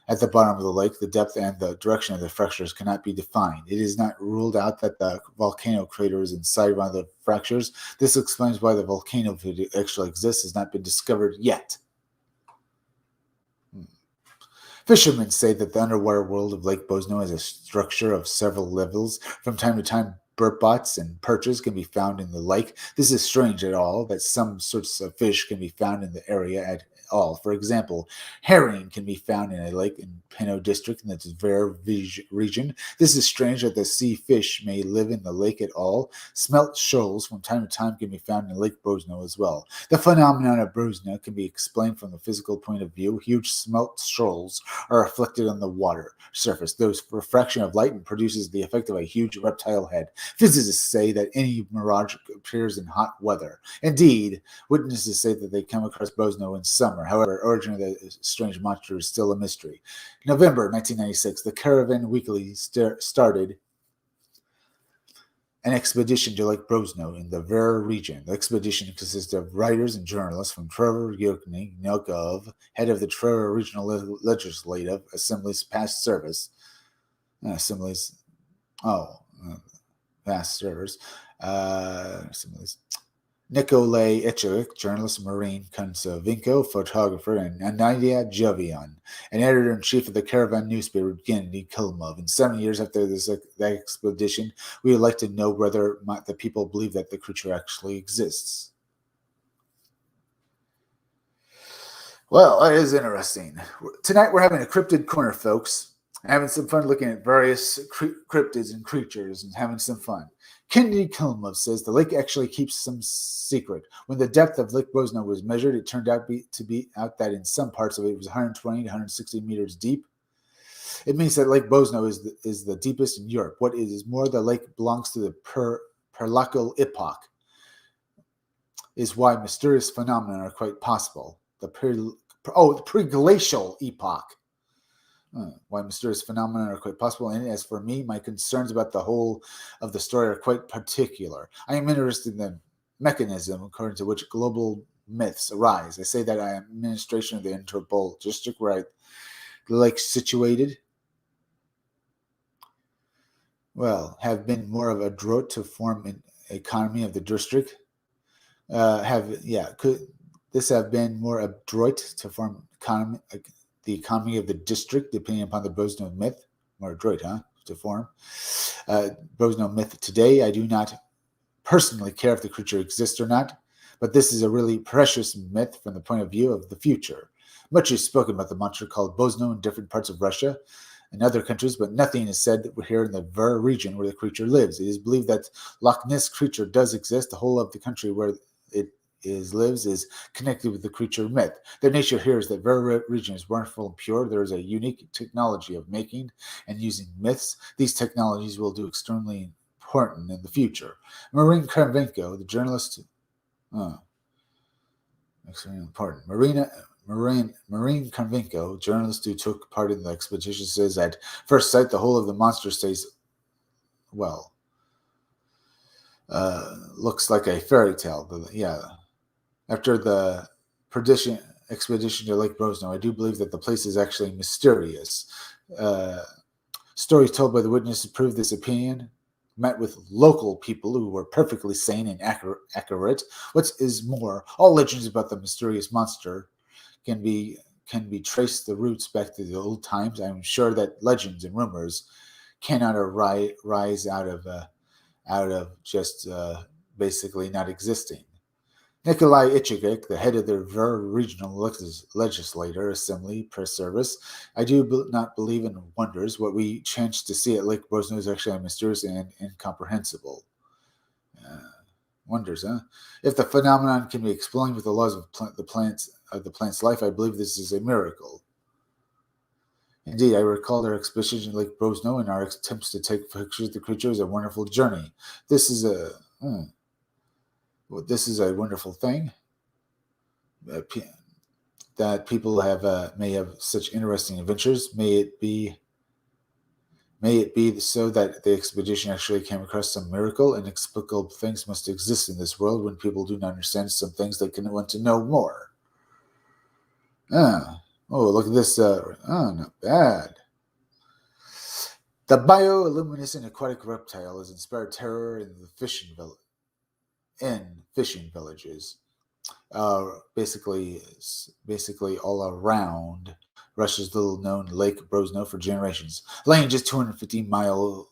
at the bottom of the lake. The depth and the direction of the fractures cannot be defined. It is not ruled out that the volcano crater is inside one of the fractures. This explains why the volcano, if it actually exists, has not been discovered yet. Fishermen say that the underwater world of Lake Bosno has a structure of several levels. From time to time, burbots and perches can be found in the lake. This is strange at all that some sorts of fish can be found in the area at all. For example, herring can be found in a lake in Peno district in the Tver region. This is strange that the sea fish may live in the lake at all. Smelt shoals from time to time can be found in Lake Bosno as well. The phenomenon of Bosno can be explained from the physical point of view. Huge smelt shoals are reflected on the water surface. Those refraction of light produces the effect of a huge reptile head. Physicists say that any mirage appears in hot weather. Indeed, witnesses say that they come across Bosno in summer. However, the origin of the strange monster is still a mystery. November 1996, the Caravan Weekly started an expedition to Lake Brosno in the Ver region. The expedition consisted of writers and journalists from Trevor Yukov, head of the Trevor Regional Legislative Assembly's past service. Past service. Assemblies. Nikolay Ichik, journalist, marine conservinko, photographer, and Nadia Jovian, an editor-in-chief of the Caravan newspaper, Gennady Kilmov. In 7 years after that expedition, we would like to know whether the people believe that the creature actually exists. Well, it is interesting. Tonight we're having a cryptid corner, folks. Having some fun looking at various cryptids and creatures and having some fun. Kennedy Kilmov says the lake actually keeps some secret. When the depth of Lake Bosna was measured, it turned out that in some parts of it was 120 to 160 meters deep. It means that Lake Bosna is the deepest in Europe. What is more, the lake belongs to the Perlacal epoch, is why mysterious phenomena are quite possible. The pre-glacial epoch. Why mysterious phenomena are quite possible. And as for me, my concerns about the whole of the story are quite particular. I am interested in the mechanism according to which global myths arise. I say that I am administration of the Interpol district where the lake's situated. Well, have been more of a drought to form an economy of the district. Could this have been more adroit to form the economy of the district, depending upon the Bosno myth? More adroit, to form Bosno myth today. I do not personally care if the creature exists or not, but this is a really precious myth from the point of view of the future. Much is spoken about the monster called Bosno in different parts of Russia and other countries, but nothing is said that we're here in the Ver region where the creature lives. It is believed that Loch Ness creature does exist. The whole of the country where it lives is connected with the creature myth. The nature here is that Ver region is wonderful and pure. There is a unique technology of making and using myths. These technologies will do extremely important in the future. Marine Kravchenko, the journalist, extremely important. Marine Kravchenko, journalist who took part in the expedition, says at first sight the whole of the monster stays, looks like a fairy tale. After the expedition to Lake Bosno, I do believe that the place is actually mysterious. Stories told by the witnesses prove this opinion. Met with local people who were perfectly sane and accurate. What is more, all legends about the mysterious monster can be traced the roots back to the old times. I'm sure that legends and rumors cannot rise out of just basically not existing. Nikolai Ichigik, the head of the Ver Regional Legislator Assembly Press Service, I do not believe in wonders. What we chance to see at Lake Bosno is actually mysterious and incomprehensible. Wonders, huh? If the phenomenon can be explained with the laws of the plant's life, I believe this is a miracle. Indeed, I recall our expedition to Lake Bosno and our attempts to take pictures of the creature is a wonderful journey. This is a wonderful thing that people may have such interesting adventures. May it be so that the expedition actually came across some miracle. Inexplicable things must exist in this world when people do not understand some things they can want to know more. Look at this. Not bad. The bioluminescent aquatic reptile has inspired terror in the fishing villages. Basically all around Russia's little-known Lake Bosno for generations. Lying just 250 miles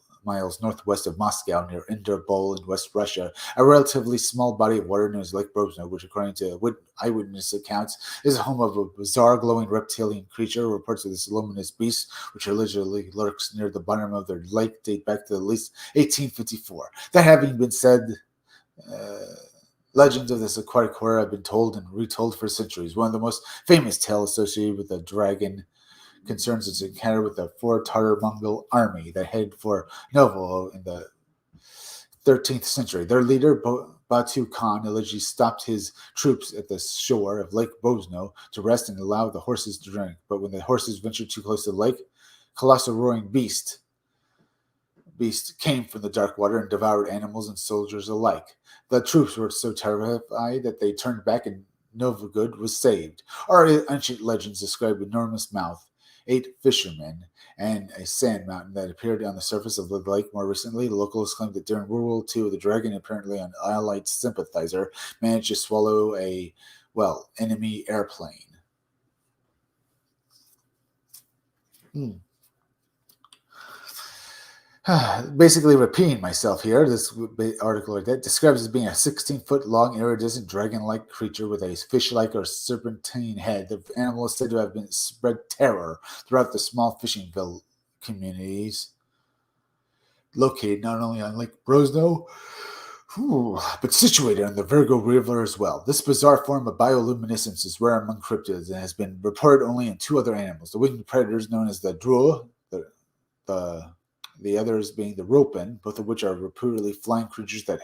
northwest of Moscow near Interbol in West Russia, a relatively small body of water known as Lake Bosno, which according to eyewitness accounts is the home of a bizarre glowing reptilian creature. Reports of this luminous beast, which allegedly lurks near the bottom of their lake, date back to at least 1854. That having been said, legends of this aquatic horror have been told and retold for centuries. One of the most famous tales associated with the dragon concerns its encounter with the four Tatar-Mongol army that headed for Novo in the 13th century. Their leader, Batu Khan, allegedly stopped his troops at the shore of Lake Bosno to rest and allow the horses to drink. But when the horses ventured too close to the lake, colossal roaring beast came from the dark water and devoured animals and soldiers alike. The troops were so terrified that they turned back and Novgorod was saved. Our ancient legends describe enormous mouth. 8 fishermen, and a sand mountain that appeared on the surface of the lake more recently. The locals claimed that during World War II, the dragon, apparently an Allied sympathizer, managed to swallow a, enemy airplane. Basically repeating myself here, this article like that describes as being a 16-foot long, iridescent, dragon-like creature with a fish-like or serpentine head. The animal is said to have been spread terror throughout the small fishing communities located not only on Lake Brosno, but situated on the Virgo River as well. This bizarre form of bioluminescence is rare among cryptids and has been reported only in 2 other animals: the winged predators known as the drua, the others being the ropen, both of which are reputedly flying creatures that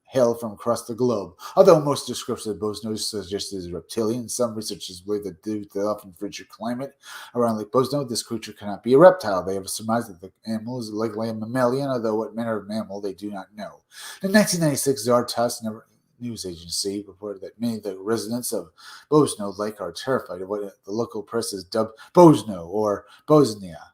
hail from across the globe. Although most descriptions of Bosno suggest it is reptilian, some researchers believe that due to the often frigid climate around Lake Bosno, this creature cannot be a reptile. They have surmised that the animal is likely a mammalian, although what manner of mammal they do not know. In 1996, Zartas news agency reported that many of the residents of Bosno Lake are terrified of what the local press has dubbed Bosno or Bosnia,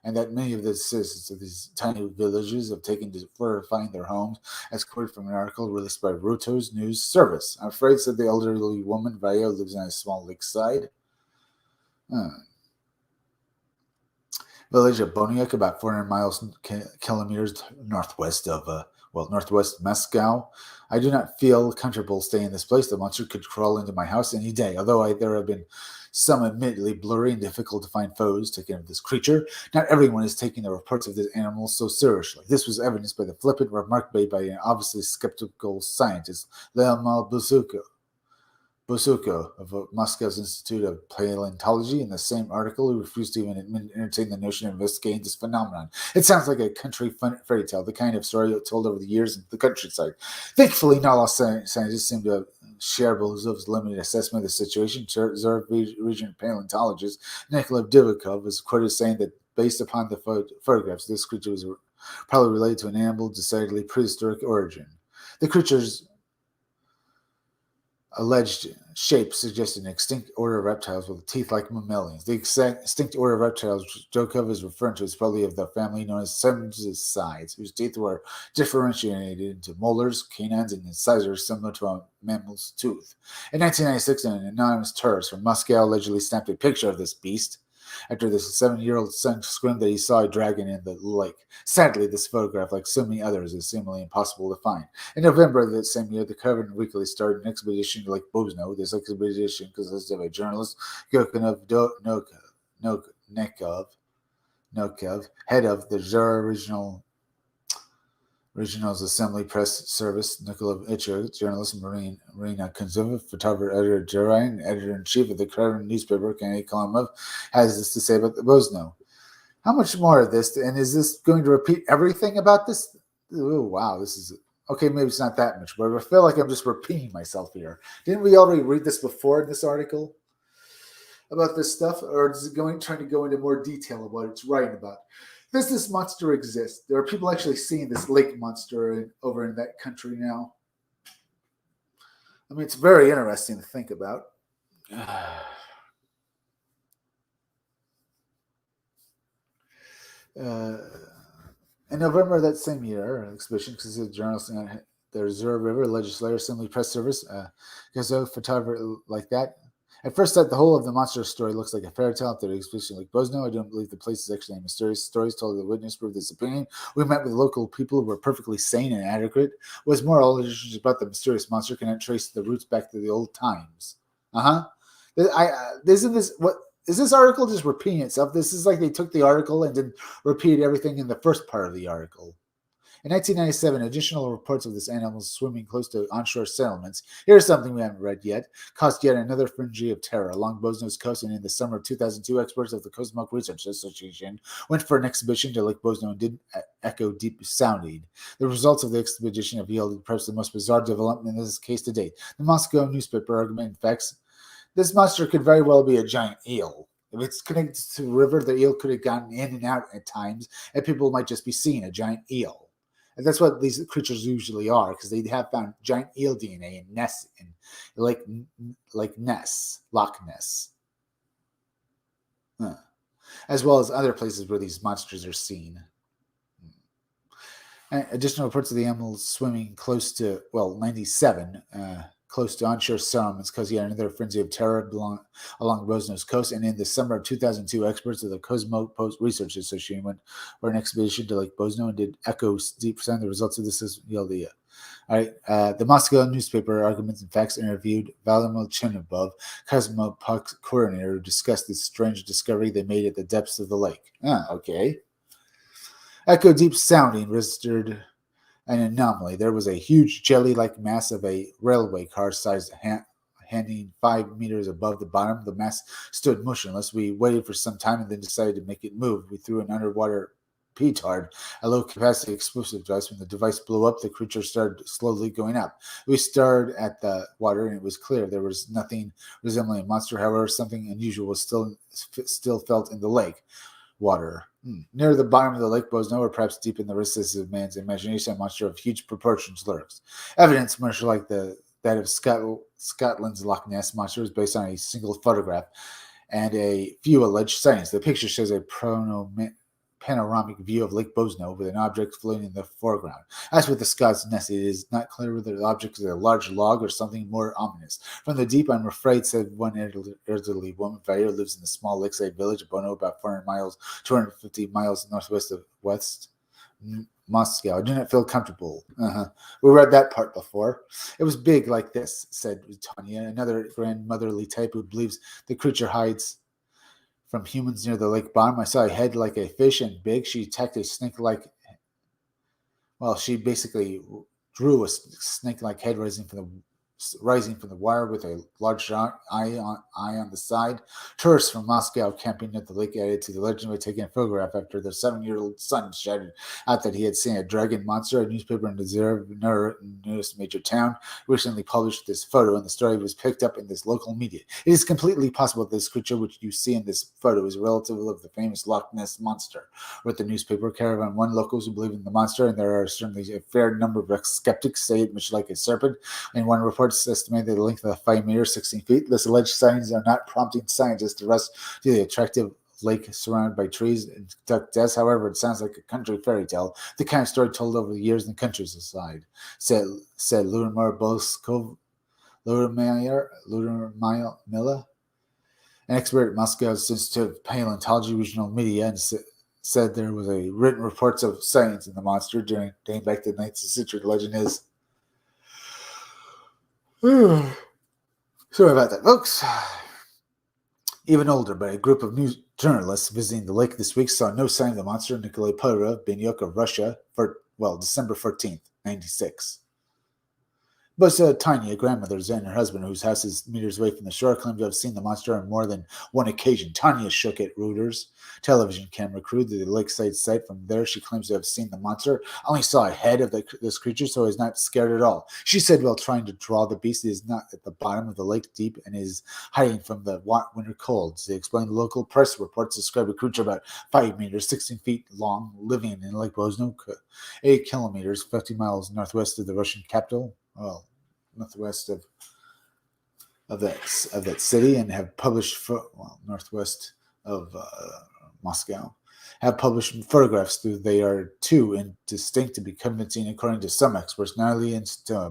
and that many of the citizens of these tiny villages have taken to fortifying their homes, as quoted from an article released by Reuters News Service. I'm afraid, said the elderly woman, Vaya, lives on a small lakeside village of Boniek, about 400 kilometers northwest of northwest Moscow. I do not feel comfortable staying in this place. The monster could crawl into my house any day. Although there have been some admittedly blurry and difficult to find photos taken of this creature, not everyone is taking the reports of this animal so seriously. This was evidenced by the flippant remark made by an obviously skeptical scientist, Leomal Bosuko of Moscow's Institute of Paleontology. In the same article, who refused to even entertain the notion of investigating this phenomenon. It sounds like a country fairy tale, the kind of story told over the years in the countryside. Thankfully, not all scientists seem to share Bozov's limited assessment of the situation. Zurich region paleontologist Nikolai Divikov was quoted saying that based upon the photographs, this creature was probably related to an animal decidedly prehistoric origin. The creature's alleged shape suggested an extinct order of reptiles with teeth like mammalians. The extinct order of reptiles Jokov is referring to is probably of the family known as Semsides, whose teeth were differentiated into molars, canines, and incisors similar to a mammal's tooth. In 1996, an anonymous tourist from Moscow allegedly snapped a picture of this beast after the 7-year-old son screamed that he saw a dragon in the lake. Sadly, this photograph, like so many others, is seemingly impossible to find. In November of that same year, the Caravan Weekly started an expedition to Lake Bosno. This expedition consisted of a journalist, Gokanov Nokov, head of the Zara Regional's Assembly Press Service, Nicola Itcher, journalist, Marina Konzova, photographer, editor, Jarain, and editor-in-chief of the Caravan newspaper, Kenny Kalamov, has this to say about the Bosno. How much more of this? And is this going to repeat everything about this? Oh, wow, this is... Okay, maybe it's not that much, but I feel like I'm just repeating myself here. Didn't we already read this before in this article about this stuff? Or is it trying to go into more detail of what it's writing about? Does this monster exist? There are people actually seeing this lake monster over in that country now. I mean, it's very interesting to think about. In November of that same year, an exhibition consisted of journalists in the Reserve River Legislative Assembly Press Service, Gazo photographer like that. At first sight, the whole of the monster story looks like a fairy tale after the exhibition like Bosno. I don't believe the place is actually a mysterious. Stories told the witness prove this opinion. We met with local people who were perfectly sane and adequate. Was more allegations about the mysterious monster cannot trace the roots back to the old times. Isn't this what? Is this article just repeating itself? This is like they took the article and then repeated everything in the first part of the article. In 1997, additional reports of this animal swimming close to onshore settlements, here's something we haven't read yet, caused yet another frenzy of terror along Bosno's coast. And in the summer of 2002, experts of the Cosmic Research Association went for an expedition to Lake Bosno and did echo deep sounding. The results of the expedition have yielded perhaps the most bizarre development in this case to date. The Moscow newspaper argument, in fact, this monster could very well be a giant eel. If it's connected to the river, the eel could have gotten in and out at times, and people might just be seeing a giant eel. And that's what these creatures usually are, because they have found giant eel DNA in Ness, like Ness, Loch Ness. as well as other places where these monsters are seen. Additional reports of the animals swimming close to, 97, close to onshore settlements caused yet another frenzy of terror along Rosno's coast. And in the summer of 2002, experts of the Cosmo Post Research Association went for an expedition to Lake Bosno and did echo deep sound. The results of this is yelled. All right. The Moscow newspaper Arguments and Facts interviewed Valimir Chernobov, Cosmo Post coordinator, who discussed this strange discovery they made at the depths of the lake. Okay. Echo deep sounding registered an anomaly. There was a huge jelly-like mass of a railway car sized hanging 5 meters above the bottom. The mass stood motionless. We waited for some time and then decided to make it move. We threw an underwater petard, a low-capacity explosive device. When the device blew up, the creature started slowly going up. We stared at the water, and it was clear there was nothing resembling a monster. However, something unusual was still felt in the lake. Water. Near the bottom of the Lake Bosno, or perhaps deep in the recesses of man's imagination, a monster of huge proportions lurks. Evidence much like that of Scotland's Loch Ness monster is based on a single photograph and a few alleged sightings. The picture shows a panoramic view of Lake Bosno with an object floating in the foreground. As with the Scots Nest, it is not clear whether the object is a large log or something more ominous. From the deep, I'm afraid, said one elderly woman. Vair lives in the small lakeside village of Bono, about 250 miles northwest of Moscow. I do not feel comfortable. We read that part before. It was big like this, said Tanya, another grandmotherly type who believes the creature hides from humans near the lake bottom. I saw a head like a fish and big. She attacked a snake-like. She basically drew a snake-like head rising from the wire with a large eye on the side. Tourists from Moscow camping at the lake added to the legend by taking a photograph after their 7-year-old son shouted out that he had seen a dragon monster. A newspaper in the newest major town recently published this photo, and the story was picked up in this local media. It is completely possible that this creature, which you see in this photo, is a relative of the famous Loch Ness monster, wrote the newspaper. Caravan One locals who believe in the monster, and there are certainly a fair number of skeptics, say it much like a serpent. And one report estimated the length of 5 meters, 16 feet. This alleged sightings are not prompting scientists to rush to the attractive lake surrounded by trees and conduct tests. However, it sounds like a country fairy tale, the kind of story told over the years in the countryside, said Ludmila Boskov, Mila, an expert at Moscow's Institute of Paleontology regional media, and said there was a written reports of sightings in the monster dating back to the 19th century. The legend is sorry about that, folks. Even older, but a group of news journalists visiting the lake this week saw no sign of the monster. Nikolai Podorov, Binyuk of Russia, December 14th, 1996. But Tanya, grandmother, and her husband, whose house is meters away from the shore, claimed to have seen the monster on more than one occasion. Tanya shook at Reuters television camera crew to the lakeside site. From there, she claims to have seen the monster. Only saw a head of this creature, so is not scared at all. She said while trying to draw the beast, it is not at the bottom of the lake deep and is hiding from the winter colds. They explained local press reports describe a creature about 5 meters, 16 feet long, living in Lake Bosno, 8 kilometers, 50 miles northwest of the Russian capital. Northwest of that city, and have published northwest of Moscow, have published photographs. They are too indistinct to be convincing, according to some experts. Natalie,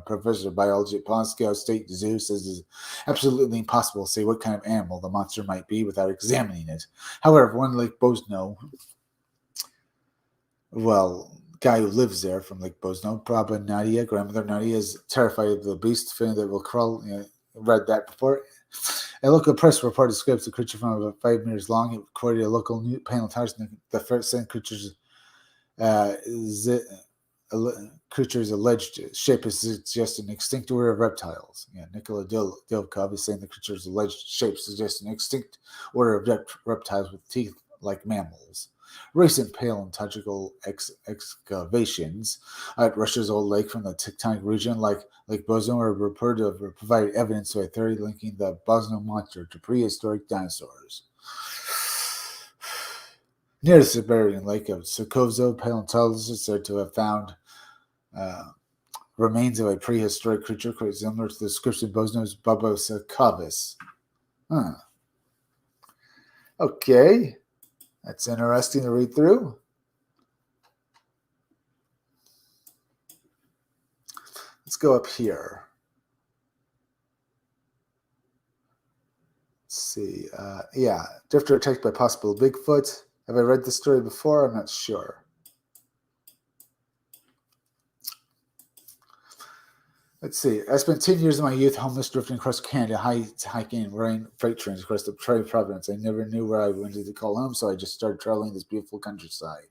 professor of biology at Moscow State Zoo, says it's absolutely impossible to say what kind of animal the monster might be without examining it. However, one Lake Bosno, guy who lives there from Lake Bosno, Prabha Nadia, grandmother Nadia, is terrified of the beast, fearing that it will crawl. Read that before. A local press report describes the creature from about 5 meters long. It recorded a local paleontologist. The first saying creature's alleged shape is suggests an extinct order of reptiles. Nikola Dilkov is saying the creature's alleged shape suggests an extinct order of reptiles with teeth like mammals. Recent paleontological excavations at Russia's old lake from the tectonic region, like Lake Bosno, are reported to have provided evidence to a theory linking the Bosno monster to prehistoric dinosaurs. Near the Siberian lake of Sokozo, paleontologists are said to have found remains of a prehistoric creature quite similar to the description of Bosno's Babosa cavis. Okay. That's interesting to read through. Let's go up here. Let's see. Yeah, Drifter attacked by possible Bigfoot. Have I read this story before? I'm not sure. Let's see. I spent 10 years of my youth homeless, drifting across Canada, hiking and riding freight trains across the Province. I never knew where I wanted to call home, so I just started traveling this beautiful countryside.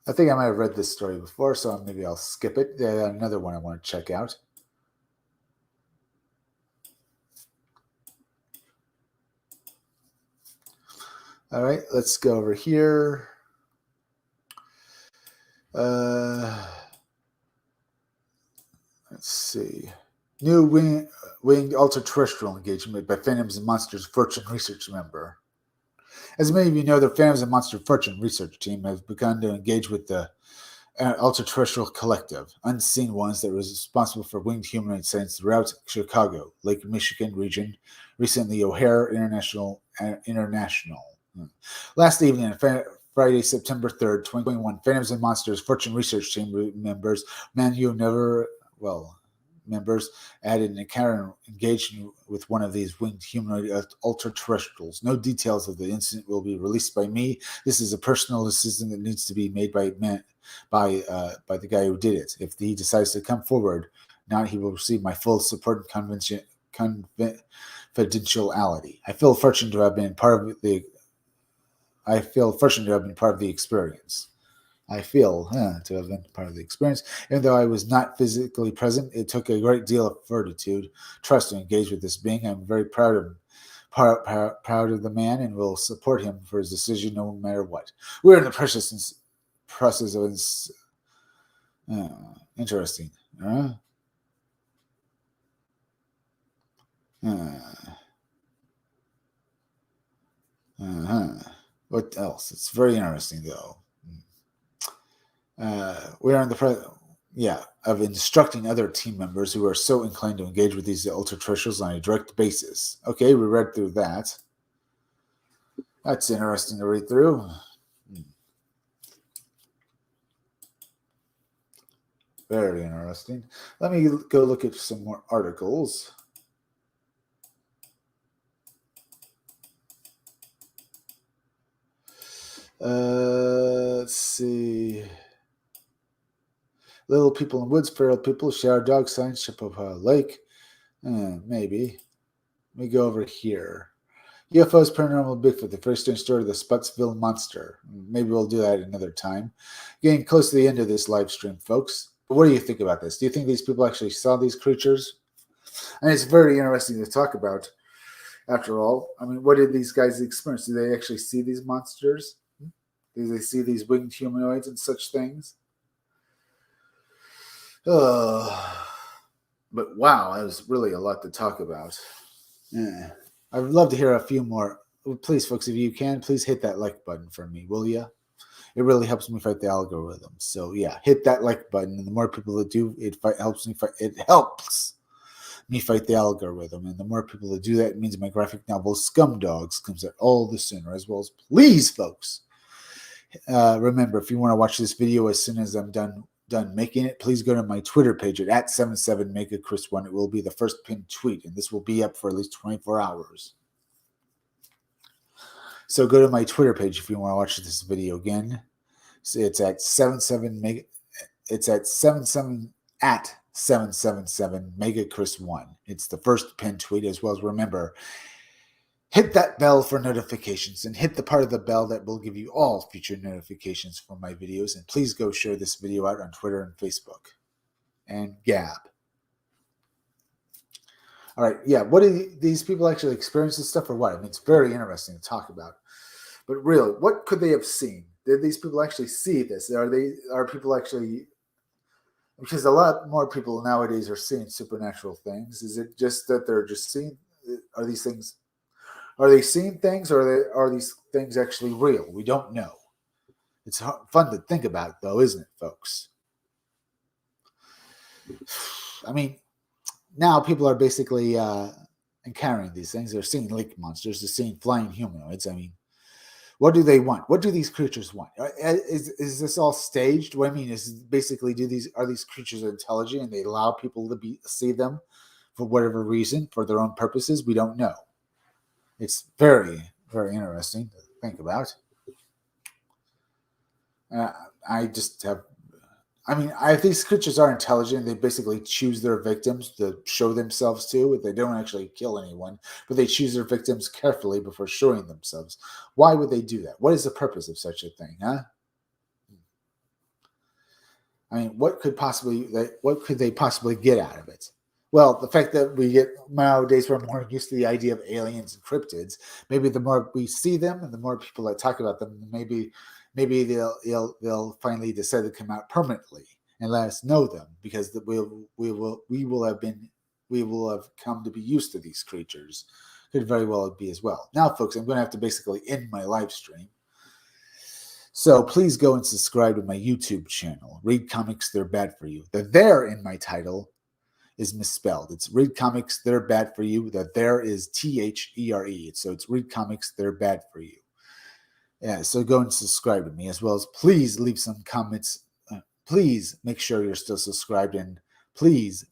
I think I might have read this story before, so maybe I'll skip it. Another one I want to check out. All right, let's go over here. Let's see. New winged ultra-terrestrial engagement by Phantoms and Monsters Fortune Research member. As many of you know, the Phantoms and Monster Fortune research team have begun to engage with the ultra-terrestrial collective, unseen ones that was responsible for winged humanoid sightings throughout Chicago, Lake Michigan region, recently O'Hare International. Last evening, on Friday, September 3rd, 2021, Phantoms and Monsters Fortune research team members, members added an encounter engaging with one of these winged humanoid ultra-terrestrials. No details of the incident will be released by me. This is a personal decision that needs to be made by the guy who did it. If he decides to come forward, now he will receive my full support and confidentiality. I feel fortunate to have been part of the experience. Even though I was not physically present, it took a great deal of fortitude, trust to engage with this being. I'm very proud of the man and will support him for his decision no matter what. We're in the process of interesting. What else? It's very interesting, though. We are in the of instructing other team members who are so inclined to engage with these ultra-terrestrials on a direct basis. Okay, we read through that. That's interesting to read through. Very interesting. Let me go look at some more articles. Let's see. Little people in woods, feral people, shower dog signs, Chippewa Lake. Maybe. Let me go over here. UFOs, paranormal Bigfoot, the first strange story of the Sputtsville monster. Maybe we'll do that another time. Getting close to the end of this live stream, folks. But what do you think about this? Do you think these people actually saw these creatures? And it's very interesting to talk about, after all. I mean, what did these guys experience? Did they actually see these monsters? Did they see these winged humanoids and such things? But wow, that was really a lot to talk about. Yeah. I'd love to hear a few more. Please, folks, if you can, please hit that like button for me, will you? It really helps me fight the algorithm. So yeah, hit that like button, and the more people that do, it helps me fight. It helps me fight the algorithm, and the more people that do that, it means my graphic novel Scumdogs comes out all the sooner. As well as, please, folks, remember, if you want to watch this video as soon as I'm done making it, please go to my Twitter page at 77megachris1. It will be the first pinned tweet, and this will be up for at least 24 hours. So go to my Twitter page if you want to watch this video again. So it's at 777megachris1. It's the first pinned tweet. As well as, remember, hit that bell for notifications and hit the part of the bell that will give you all future notifications for my videos. And please go share this video out on Twitter and Facebook and Gab. All right. Yeah. What do these people actually experience this stuff or what? I mean, it's very interesting to talk about. But really, what could they have seen? Did these people actually see this? Are people actually... Because a lot more people nowadays are seeing supernatural things. Is it just that they're just seeing... Are these things... Are they seeing things, or are these things actually real? We don't know. It's fun to think about, though, isn't it, folks? I mean, now people are basically and carrying these things. They're seeing lake monsters. They're seeing flying humanoids. I mean, what do they want? What do these creatures want? Is this all staged? What I mean is basically, are these creatures intelligent and they allow people to see them for whatever reason, for their own purposes? We don't know. It's very, very interesting to think about. I just have if these creatures are intelligent, they basically choose their victims to show themselves to. They don't actually kill anyone, but they choose their victims carefully before showing themselves. Why would they do that? What is the purpose of such a thing, huh? I mean, what could they possibly get out of it? Well, the fact that we get nowadays we're more used to the idea of aliens and cryptids. Maybe the more we see them and the more people that talk about them, maybe they'll finally decide to come out permanently and let us know them, because we will have come to be used to these creatures. Could very well be as well. Now, folks, I'm going to have to basically end my live stream. So please go and subscribe to my YouTube channel. Read Comics, They're Bad for You. The "there" in my title is misspelled. It's Read Comics, They're Bad for You. The "there" is THERE. So it's Read Comics, They're Bad for You. Yeah, so go and subscribe to me, as well as please leave some comments. Please make sure you're still subscribed, and please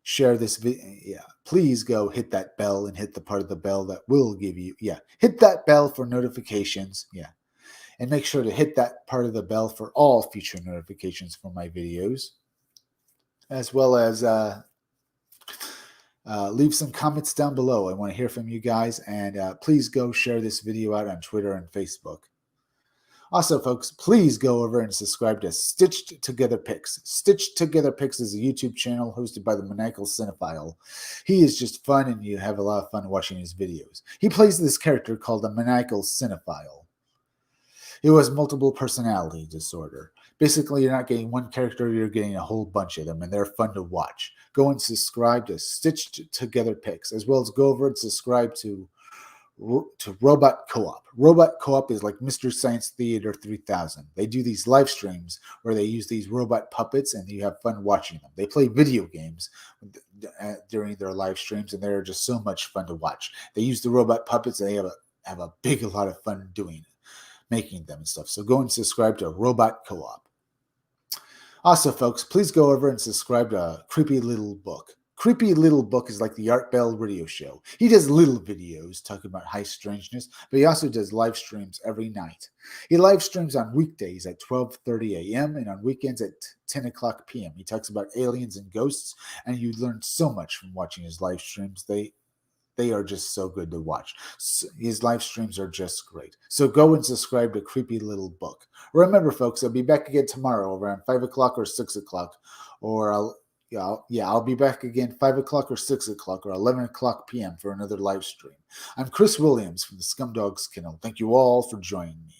share this video. Yeah, please go hit that bell and hit the part of the bell that will give you. Yeah, hit that bell for notifications. Yeah. And make sure to hit that part of the bell for all future notifications for my videos, as well as leave some comments down below. I want to hear from you guys, and please go share this video out on Twitter and Facebook. Also, folks, please go over and subscribe to Stitched Together Pics. Stitched Together Pics is a YouTube channel hosted by the Maniacal Cinephile. He is just fun, and you have a lot of fun watching his videos. He plays this character called the Maniacal Cinephile. It was multiple personality disorder. Basically, you're not getting one character, you're getting a whole bunch of them, and they're fun to watch. Go and subscribe to Stitched Together Pics, as well as go over and subscribe to Robot Co-op. Robot Co-op is like Mr. Science Theater 3000. They do these live streams where they use these robot puppets, and you have fun watching them. They play video games during their live streams, and they're just so much fun to watch. They use the robot puppets, and they have a lot of fun doing it, making them and stuff. So go and subscribe to Robot Co-op. Also, folks, please go over and subscribe to Creepy Little Book. Creepy Little Book is like the Art Bell radio show. He does little videos talking about high strangeness, but he also does live streams every night. He live streams on weekdays at 12:30 a.m. and on weekends at 10 o'clock p.m. He talks about aliens and ghosts, and you learn so much from watching his live streams. They are just so good to watch. His live streams are just great. So go and subscribe to Creepy Little Book. Remember, folks, I'll be back again tomorrow around 5 o'clock or 6 o'clock. Or I'll be back again 5 o'clock or 6 o'clock or 11 o'clock p.m. for another live stream. I'm Chris Williams from the Scumdogs Kennel. Thank you all for joining me.